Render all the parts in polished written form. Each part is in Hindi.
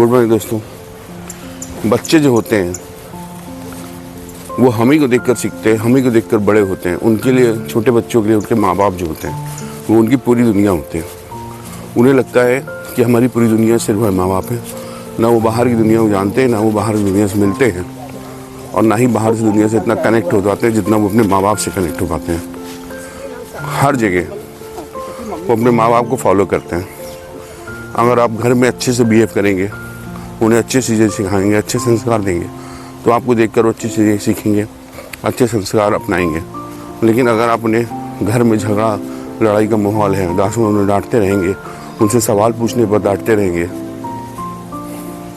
गुड मॉर्निंग दोस्तों। बच्चे जो होते हैं वो हम ही को देखकर सीखते हैं, हम ही को देखकर बड़े होते हैं। उनके लिए, छोटे बच्चों के लिए उनके माँ बाप जो होते हैं वो उनकी पूरी दुनिया होते हैं। उन्हें लगता है कि हमारी पूरी दुनिया सिर्फ हमारे माँ बाप है। ना वो बाहर की दुनिया को जानते हैं, ना वो बाहर की दुनिया से मिलते हैं, और ना ही बाहर से दुनिया से इतना कनेक्ट हो पाते हैं जितना वो अपने माँ बाप से कनेक्ट हो पाते हैं। हर जगह वो अपने माँ बाप को फॉलो करते हैं। अगर आप घर में अच्छे से बिहेव करेंगे, उन्हें अच्छी चीज़ें सिखाएंगे, अच्छे संस्कार देंगे, तो आपको देखकर वो अच्छी चीज़ें सीखेंगे, अच्छे संस्कार अपनाएंगे। लेकिन अगर आप उन्हें घर में झगड़ा लड़ाई का माहौल है, दासों उन्हें डांटते रहेंगे, उनसे सवाल पूछने पर डांटते रहेंगे,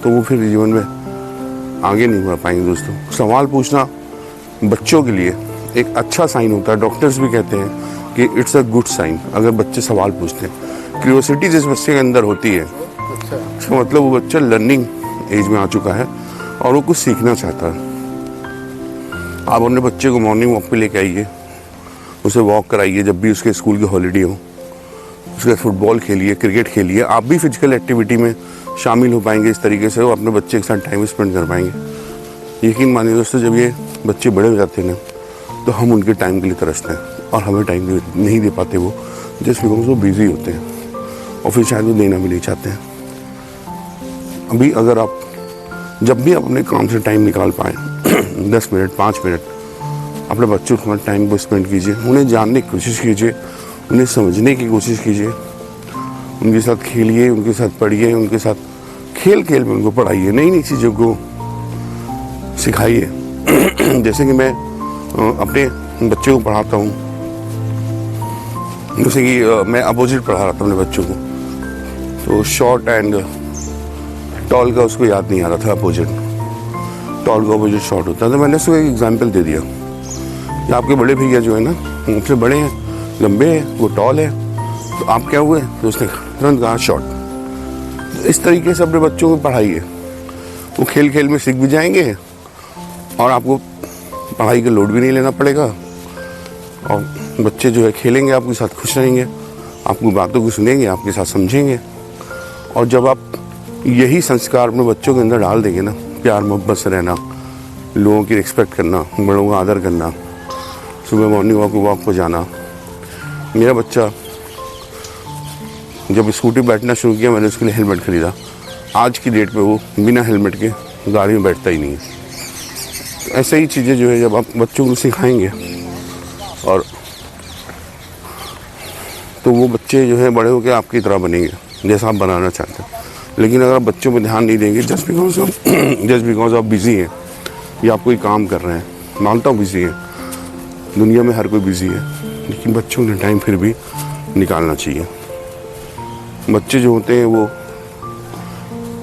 तो वो फिर जीवन में आगे नहीं बढ़ पाएंगे। दोस्तों, सवाल पूछना बच्चों के लिए एक अच्छा साइन होता है। डॉक्टर्स भी कहते हैं कि इट्स अ गुड साइन अगर बच्चे सवाल पूछते हैं। क्यूरियोसिटी जिस बच्चे के अंदर होती है, इसका मतलब वो बच्चा लर्निंग एज में आ चुका है और वो कुछ सीखना चाहता है। आप अपने बच्चे को मॉर्निंग वॉक पे लेके आइए, उसे वॉक कराइए जब भी उसके स्कूल की हॉलीडे हो, उसके फुटबॉल खेलिए, क्रिकेट खेलिए। आप भी फिजिकल एक्टिविटी में शामिल हो पाएंगे। इस तरीके से वो अपने बच्चे के साथ टाइम स्पेंड कर पाएंगे। यकीन मानिए दोस्तों, जब ये बच्चे बड़े हो जाते हैं ना, तो हम उनके टाइम के लिए तरसते हैं और हमें टाइम नहीं दे पाते वो, जस्ट बिकॉज वो बिजी होते हैं और फिर शायद वो देना भी नहीं चाहते हैं। अभी अगर आप जब भी अपने काम से टाइम निकाल पाएँ 10 मिनट 5 मिनट अपने बच्चों के साथ टाइम को स्पेंड कीजिए। उन्हें जानने की कोशिश कीजिए, उन्हें समझने की कोशिश कीजिए, उनके साथ खेलिए, उनके साथ पढ़िए, उनके साथ खेल खेल में उनको पढ़ाइए, नई नई चीज़ों को सिखाइए। जैसे कि मैं अपने बच्चों को पढ़ाता हूँ, जैसे कि मैं अपोजिट पढ़ा रहा था अपने बच्चों को, तो शॉर्ट एंड टॉल का उसको याद नहीं आ रहा था। अपोजिट टॉल का अपोजिट शॉर्ट होता है। तो मैंने उसको एक एग्जाम्पल दे दिया कि आपके बड़े भैया जो है ना, मुझसे बड़े हैं, लंबे हैं, वो टॉल है, तो आप क्या हुए? तो उसने तुरंत कहा शॉर्ट। तो इस तरीके से अपने बच्चों को पढ़ाइए, वो खेल खेल में सीख भी जाएंगे और आपको पढ़ाई का लोड भी नहीं लेना पड़ेगा, और बच्चे जो है खेलेंगे आपके साथ, खुश रहेंगे, आपकी बातों को सुनेंगे, आपके साथ समझेंगे। और जब आप यही संस्कार अपने बच्चों के अंदर डाल देंगे ना, प्यार मोहब्बत से रहना, लोगों की रिस्पेक्ट करना, बड़ों का आदर करना, सुबह मॉर्निंग वॉक पर जाना। मेरा बच्चा जब स्कूटी बैठना शुरू किया, मैंने उसके लिए हेलमेट खरीदा। आज की डेट पे वो बिना हेलमेट के गाड़ी में बैठता ही नहीं है। तो ऐसे ही चीज़ें जो है जब आप बच्चों को सिखाएंगे, और तो वो बच्चे जो है बड़े होकर आपकी तरह बनेंगे जैसा आप बनाना चाहते हैं। लेकिन अगर आप बच्चों पर ध्यान नहीं देंगे, जस्ट बिकॉज आप बिज़ी हैं या आप कोई काम कर रहे हैं, मानता हूँ बिज़ी है, दुनिया में हर कोई बिज़ी है, लेकिन बच्चों के टाइम फिर भी निकालना चाहिए। बच्चे जो होते हैं वो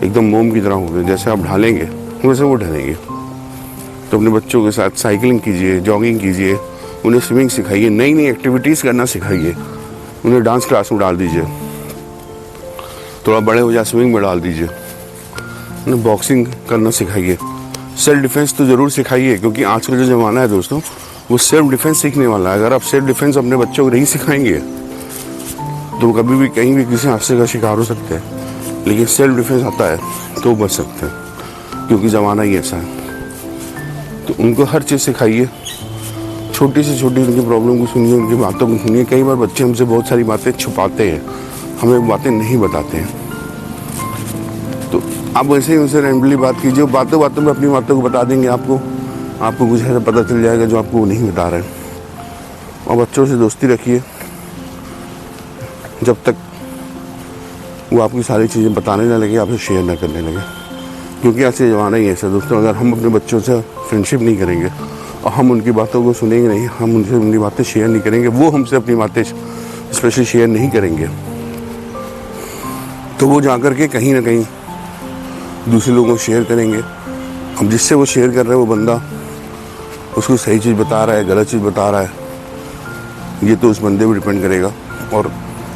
एकदम मोम की तरह होते हैं, जैसे आप ढालेंगे वैसे वो ढलेंगे। तो अपने बच्चों के साथ साइकिलिंग कीजिए, जॉगिंग कीजिए, उन्हें स्विमिंग सिखाइए, नई नई एक्टिविटीज़ करना सिखाइए, उन्हें डांस क्लास में डाल दीजिए, थोड़ा बड़े हो जाए स्विमिंग में डाल दीजिए, उन्हें बॉक्सिंग करना सिखाइए। सेल्फ डिफेंस तो ज़रूर सिखाइए, क्योंकि आज का जो ज़माना है दोस्तों, वो सेल्फ डिफेंस सीखने वाला है। अगर आप सेल्फ डिफेंस अपने बच्चों को नहीं सिखाएंगे तो कभी भी कहीं भी किसी हादसे का शिकार हो सकते हैं। लेकिन सेल्फ डिफेंस आता है तो बच सकते हैं, क्योंकि ज़माना ही ऐसा है। तो उनको हर चीज़ सिखाइए, छोटी से छोटी उनकी प्रॉब्लम को सुनिए, उनकी बातों को सुनिए। कई बार बच्चे हमसे बहुत सारी बातें छुपाते हैं, हमें बातें नहीं बताते हैं, तो आप वैसे ही उनसे रैंडमली बात कीजिए। बातों बातों में अपनी बातों को बता देंगे आपको कुछ ऐसा पता चल जाएगा जो आपको वो नहीं बता रहे हैं। और बच्चों से दोस्ती रखिए जब तक वो आपकी सारी चीज़ें बताने ना लगे, आपसे शेयर ना करने लगे, क्योंकि आज से ज़माना ही ऐसा दोस्तों। अगर हम अपने बच्चों से फ्रेंडशिप नहीं करेंगे और हम उनकी बातों को सुनेंगे नहीं, हम उनसे उनकी बातें शेयर नहीं करेंगे, वो हमसे अपनी बातें स्पेशली शेयर नहीं करेंगे, तो वो जाकर के कहीं ना कहीं दूसरे लोगों को शेयर करेंगे। अब जिससे वो शेयर कर रहे हैं वो बंदा उसको सही चीज़ बता रहा है, गलत चीज़ बता रहा है, ये तो उस बंदे पर डिपेंड करेगा। और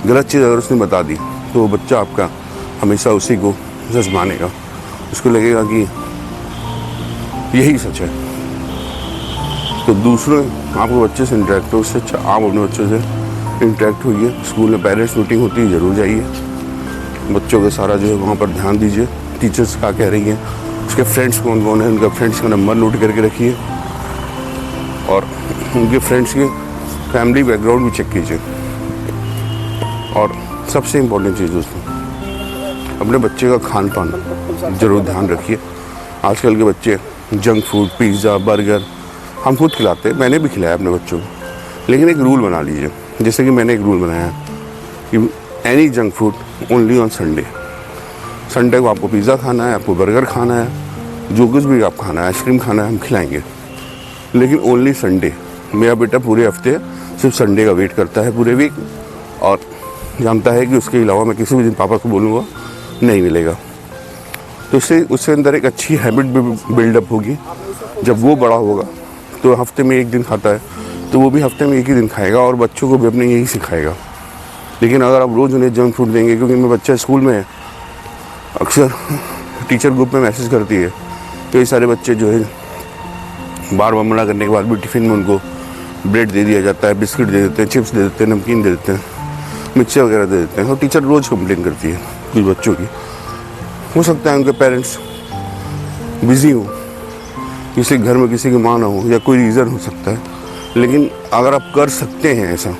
गलत चीज़ अगर उसने बता दी तो वो बच्चा आपका हमेशा उसी को सच मानेगा, उसको लगेगा कि यही सच है। तो दूसरे आपको बच्चे से इंटरेक्ट हो, उससे अच्छा आप अपने बच्चों से इंटरेक्ट होइए। स्कूल में पेरेंट्स मीटिंग होती है, ज़रूर जाइए। बच्चों का सारा जो है वहाँ पर ध्यान दीजिए, टीचर्स क्या कह रही हैं, उसके फ्रेंड्स कौन कौन है, उनका फ्रेंड्स का नंबर नोट करके रखिए और उनके फ्रेंड्स के फैमिली बैकग्राउंड भी चेक कीजिए। और सबसे इम्पोर्टेंट चीज़ दोस्तों, अपने बच्चे का खान पान ज़रूर ध्यान रखिए। आजकल के बच्चे जंक फूड, पिज़्ज़ा, बर्गर हम खुद खिलाते हैं, मैंने भी खिलाया अपने बच्चों को, लेकिन एक रूल बना लीजिए। जैसे कि मैंने एक रूल बनाया है कि any junk food only on Sunday. Sunday को आपको पिज़्ज़ा खाना है, आपको बर्गर खाना है, जो कुछ भी आप खाना है, आइसक्रीम खाना है, हम खिलाएंगे, लेकिन ओनली संडे। मेरा बेटा पूरे हफ्ते सिर्फ संडे का वेट करता है पूरे वीक, और जानता है कि उसके अलावा मैं किसी भी दिन पापा को बोलूँगा नहीं मिलेगा। तो इससे उसके अंदर एक अच्छी हैबिट भी बिल्डअप होगी। जब वो बड़ा होगा तो हफ्ते में एक दिन खाता है तो वो भी हफ्ते में एक ही दिन खाएगा और बच्चों को भी अपने यही सिखाएगा। लेकिन अगर आप रोज़ उन्हें जंक फूड देंगे, क्योंकि मेरा बच्चा स्कूल में है, अक्सर टीचर ग्रुप में मैसेज करती है, तो ये सारे बच्चे जो है बार बार मना करने के बाद भी टिफ़िन में उनको ब्रेड दे दिया जाता है, बिस्किट दे देते हैं, चिप्स दे देते हैं, नमकीन दे देते हैं, मिक्सचर वगैरह दे देते हैं। और टीचर रोज़ कंप्लेन करती है कुछ बच्चों की। हो सकता है उनके पेरेंट्स बिज़ी हों, किसी घर में किसी की माँ ना हो, या कोई रीज़न हो सकता है, लेकिन अगर आप कर सकते हैं ऐसा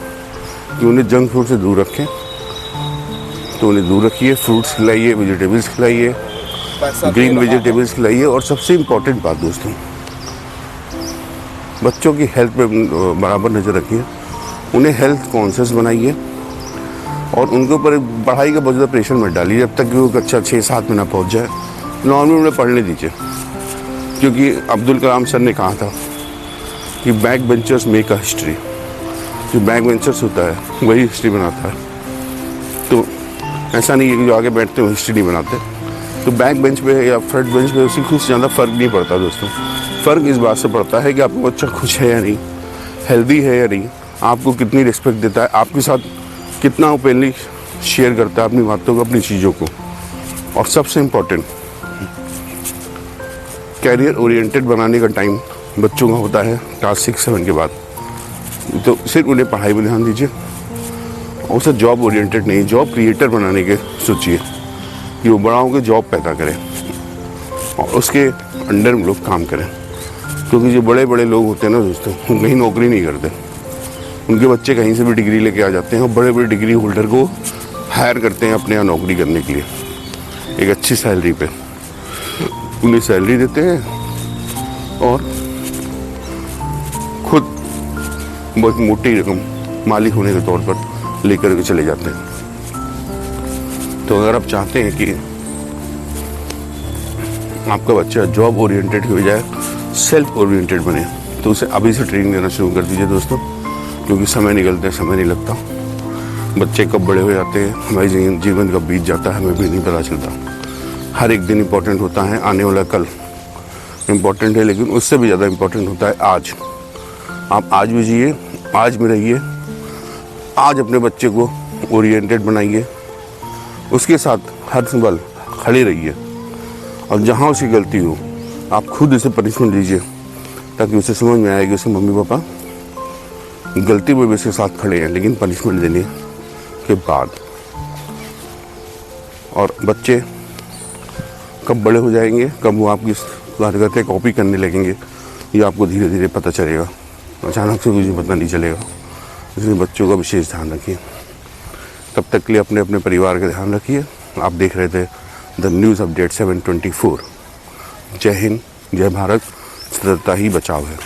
कि उन्हें जंक फूड से दूर रखें तो उन्हें दूर रखिए। फ्रूट्स खिलाइए, वेजिटेबल्स खिलाइए, ग्रीन वेजिटेबल्स खिलाइए। और सबसे इम्पॉर्टेंट बात दोस्तों, बच्चों की हेल्थ पे बराबर नज़र रखिए, उन्हें हेल्थ कॉन्शियस बनाइए और उनके ऊपर पढ़ाई का बहुत ज़्यादा प्रेशर मत डालिए जब तक कि वो कक्षा 6-7 में ना पहुँच जाए। नॉर्मल उन्हें पढ़ने दीजिए, क्योंकि अब्दुल कलाम सर ने कहा था कि back benchers make a history. जो बैक बेंचर्स होता है वही हिस्ट्री बनाता है। तो ऐसा नहीं है कि जो आगे बैठते हैं हिस्ट्री नहीं बनाते। तो बैक बेंच पे या फ्रंट बेंच पे उससे कुछ ज़्यादा फ़र्क नहीं पड़ता दोस्तों। फ़र्क इस बात से पड़ता है कि आपका बच्चा खुश है या नहीं, हेल्दी है या नहीं, आपको कितनी रिस्पेक्ट देता है, आपके साथ कितना ओपनली शेयर करता है अपनी बातों को, अपनी चीज़ों को। और सबसे इम्पोर्टेंट, कैरियर ओरिएंटेड बनाने का टाइम बच्चों का होता है क्लास 6-7 के बाद। तो सिर्फ उन्हें पढ़ाई पर ध्यान दीजिए और उसे जॉब ओरिएंटेड नहीं, जॉब क्रिएटर बनाने के सोचिए कि वो बड़ा होकर जॉब पैदा करें और उसके अंडर में लोग काम करें। क्योंकि जो बड़े बड़े लोग होते हैं ना दोस्तों, वो कहीं नौकरी नहीं करते, उनके बच्चे कहीं से भी डिग्री लेके आ जाते हैं और बड़े बड़े डिग्री होल्डर को हायर करते हैं अपने यहाँ नौकरी करने के लिए एक अच्छी सैलरी पे। उन्हें सैलरी देते हैं और खुद बहुत मोटी रकम मालिक होने के तौर पर लेकर के चले जाते हैं। तो अगर आप चाहते हैं कि आपका बच्चा जॉब ओरिएंटेड हो जाए, सेल्फ ओरिएंटेड बने, तो उसे अभी से ट्रेनिंग देना शुरू कर दीजिए दोस्तों। क्योंकि समय निकलते समय नहीं लगता, बच्चे कब बड़े हो जाते हैं, हमारे जीवन कब बीत जाता है हमें भी नहीं पता चलता। हर एक दिन इम्पोर्टेंट होता है, आने वाला कल इम्पोर्टेंट है, लेकिन उससे भी ज़्यादा इम्पोर्टेंट होता है आज। आप आज भी जिए, आज में रहिए, आज अपने बच्चे को ओरिएंटेड बनाइए, उसके साथ हर संभल खड़े रहिए और जहाँ उसकी गलती हो आप खुद उसे पनिशमेंट दीजिए, ताकि उसे समझ में आएगी उसे मम्मी पापा गलती में भी उसके साथ खड़े हैं, लेकिन पनिशमेंट देने के बाद। और बच्चे कब बड़े हो जाएंगे, कब वो आपकी हरकतें कॉपी करने लगेंगे, ये आपको धीरे धीरे पता चलेगा, अचानक से कुछ पता नहीं चलेगा। इसलिए बच्चों का विशेष ध्यान रखिए। तब तक के लिए अपने अपने परिवार का ध्यान रखिए। आप देख रहे थे द न्यूज़ अपडेट 724। जय हिंद, जय भारत, सतर्कता ही बचाव है।